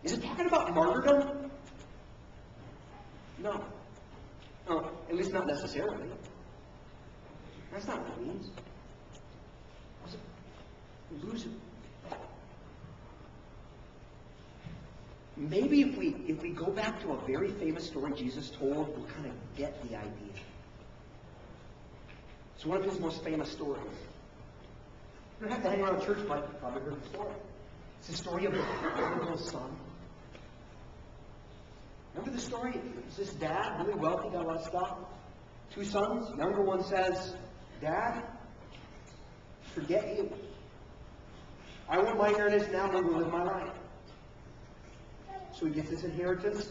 Is it talking about martyrdom? No. No, at least not necessarily. That's not what it means. Lose it. Maybe if we go back to a very famous story Jesus told, we'll kind of get the idea. It's one of his most famous stories. You don't have to hang around church, but you've probably heard the story. It's the story of the prodigal son. Remember the story? It's this dad, really wealthy, got a lot of stuff. 2 sons. Younger one says, Dad, forget you. I want my inheritance now, I'm going to live my life. So he gets his inheritance,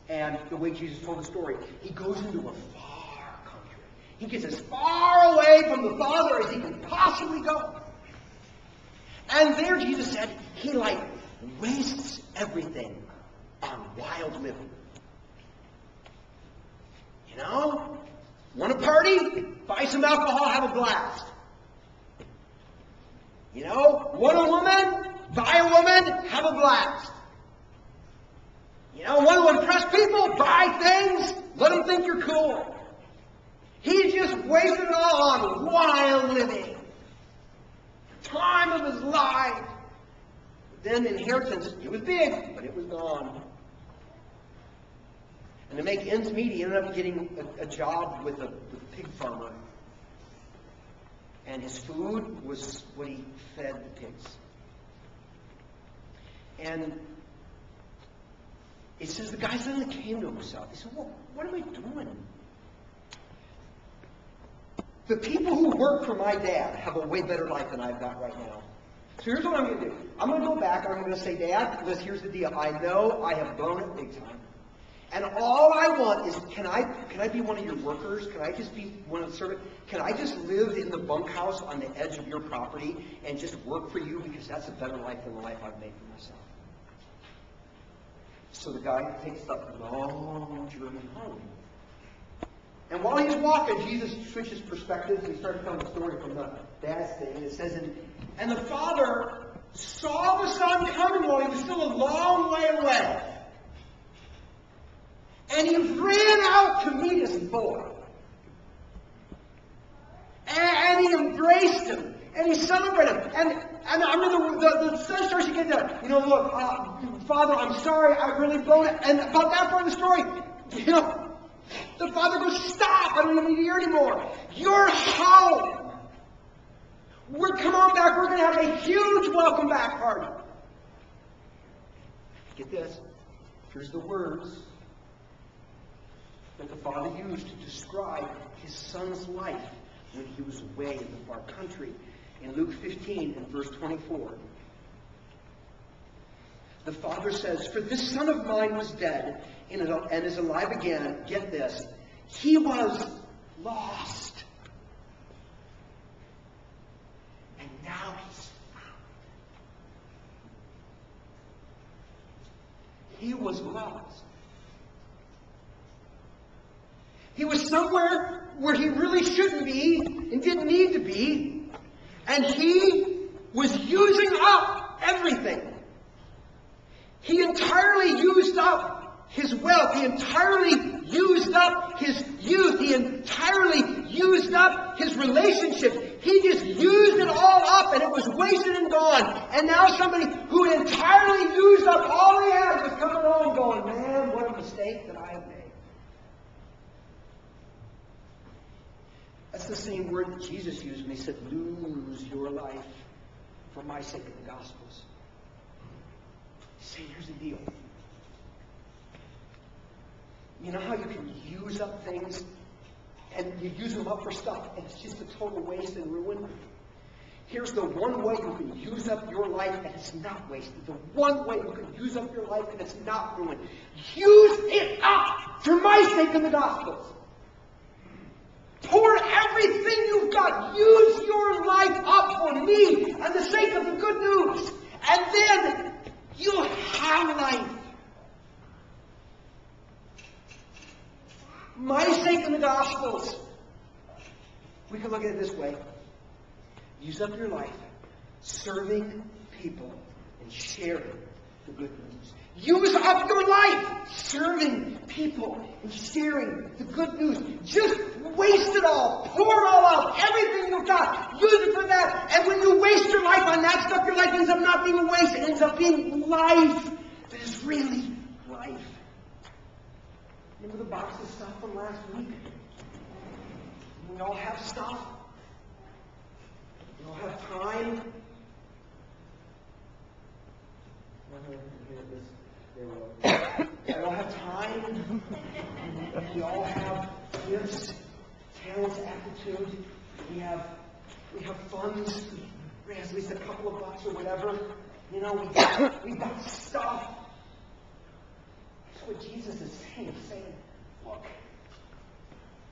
and the way Jesus told the story, he goes into a far country. He gets as far away from the Father as he can possibly go. And there, Jesus said, he wastes everything on wild living. You know? Want a party? Buy some alcohol, have a blast. You know? Want a woman? Buy a woman, have a blast. You know, want to impress people? Buy things, let them think you're cool. He just wasted it all on wild living. Time of his life. Then inheritance, it was big, but it was gone. And to make ends meet, he ended up getting a job with a pig farmer. And his food was what he fed the pigs. And it says the guy suddenly came to himself. He said, well, what am I doing? The people who work for my dad have a way better life than I've got right now. So here's what I'm going to do. I'm going to go back and I'm going to say, Dad, here's the deal. I know I have blown it big time. And all I want is, can I be one of your workers? Can I just be one of the servants? Can I just live in the bunkhouse on the edge of your property and just work for you? Because that's a better life than the life I've made for myself. So the guy takes the long journey home. And while he's walking, Jesus switches perspectives and he starts telling the story from the dad's thing. And it says, and the father saw the son coming while he was still a long way away. And he ran out to meet his boy. And he embraced him. And he celebrated him. And I mean, the son starts to get there. You know, look, Father, I'm sorry. I really blown it. And about that part of the story, you know, the father goes, stop. I don't even need to hear anymore. You're home. Come on back. We're going to have a huge welcome back party. Get this. Here's the words that the father used to describe his son's life when he was away in the far country. In Luke 15 and verse 24, the father says, for this son of mine was dead and is alive again. Get this. He was lost. And now he's found. He was lost. He was somewhere where he really shouldn't be and didn't need to be. And he was using up everything. He entirely used up his wealth. He entirely used up his youth. He entirely used up his relationships. He just used it all up and it was wasted and gone. And now somebody who entirely used up all he had was coming along going, man, what a mistake that I have made. That's the same word that Jesus used when he said, lose your life for my sake of the Gospels. He's saying, here's the deal. You know how you can use up things and you use them up for stuff and it's just a total waste and ruin? Here's the one way you can use up your life and it's not wasted. The one way you can use up your life and it's not ruined. Use it up for my sake in the Gospels. Pour everything you've got. Use your life up for me and the sake of the good news. And then you'll have life. My sake in the Gospels. We can look at it this way. Use up your life serving people and sharing the good news. Use up your life serving people and sharing the good news. Just waste it all. Pour it all out. Everything you've got. Use it for that. And when you waste your life on that stuff, your life ends up not being a waste. It ends up being life that is really life. Remember the box of stuff from last week? We all have stuff. We all have time. We all have time. We all have gifts, talents, aptitude. We have funds. We have at least a couple of bucks or whatever. You know, we've got stuff. That's what Jesus is saying. He's saying, look,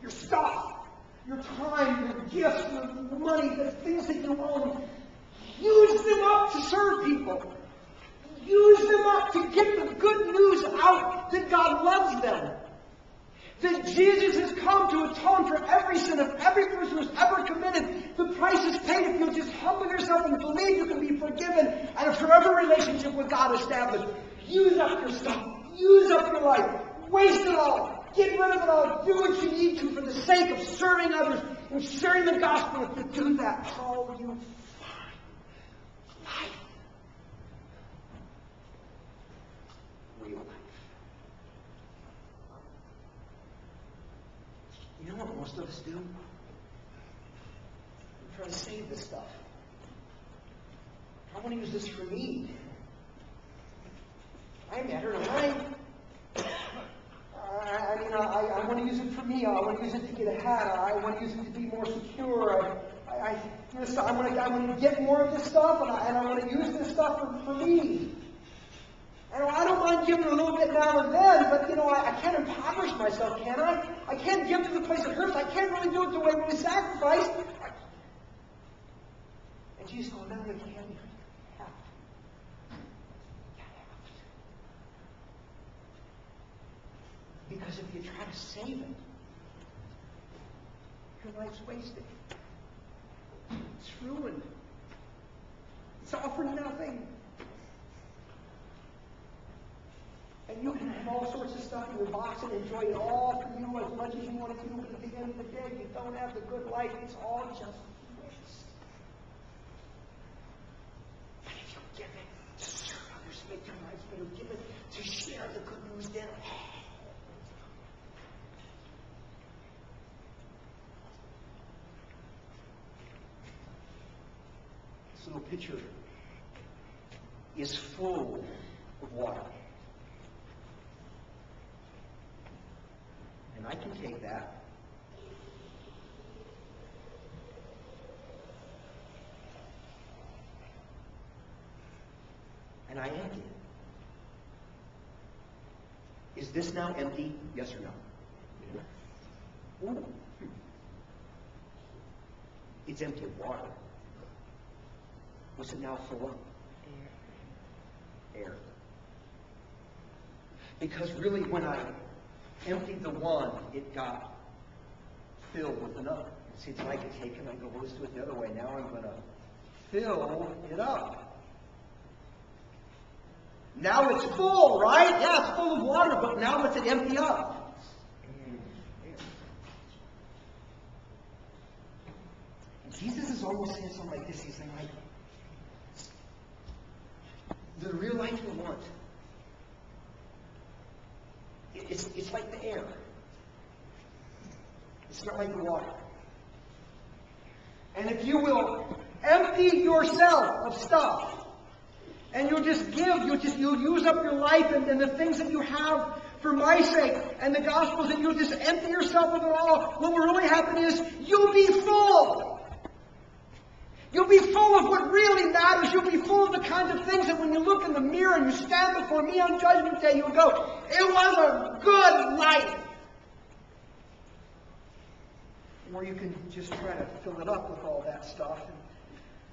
your stuff, your time, your gifts, your money, the things that you own, use them up to serve people. Use them up to get the good news out that God loves them. That Jesus has come to atone for every sin of every person who's ever committed. The price is paid if you'll just humble yourself and believe you can be forgiven and a forever relationship with God established. Use up your stuff. Use up your life. Waste it all. Get rid of it all. Do what you need to for the sake of serving others and sharing the gospel. If you do that, how you find life. Real life. You know what most of us do? We try to save this stuff. I want to use this for me. I matter, don't I? I want to use it for me. I want to use it to get ahead. I want to use it to be more secure. I want to get more of this stuff, and I want to use this stuff for me. And I don't mind giving a little bit now and then, but I can't impoverish myself, can I? I can't give to the place that hurts. I can't really do it the way we sacrifice. And Jesus goes, no, you can't. You have to. Because if you try to save it, your life's wasted. It's ruined. It's all for nothing. And you can have all sorts of stuff in your box and enjoy it all for you as much as you want it to, but at the end of the day, you don't have the good life. It's all just waste. But if you give it to serve others, make your life better, give it to share the good news, then this little pitcher is full of water. And I can take that and I empty it. Is this now empty? Yes or no? Ooh. It's empty of water. What's it now full of? Air. Because really, when I emptied the one, it got filled with another. See, it's like a cake, and I go, well, let's do it the other way. Now I'm going to fill it up. Now it's full, right? Yeah, it's full of water, but now what's it empty up? And Jesus is almost saying something like this. He's saying, like, the real life you want, it's like the air. It's not like the water. And if you will empty yourself of stuff, and you'll just give, you'll use up your life and the things that you have for my sake and the gospels, and you'll just empty yourself of it all, what will really happen is you'll be full. You'll be full of what really matters. You'll be full of the kinds of things that when you look in the mirror and you stand before me on Judgment Day, you'll go, it was a good life. Or you can just try to fill it up with all that stuff and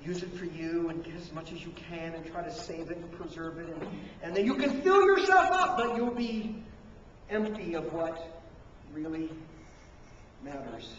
use it for you and get as much as you can and try to save it and preserve it. And then you can fill yourself up, but you'll be empty of what really matters.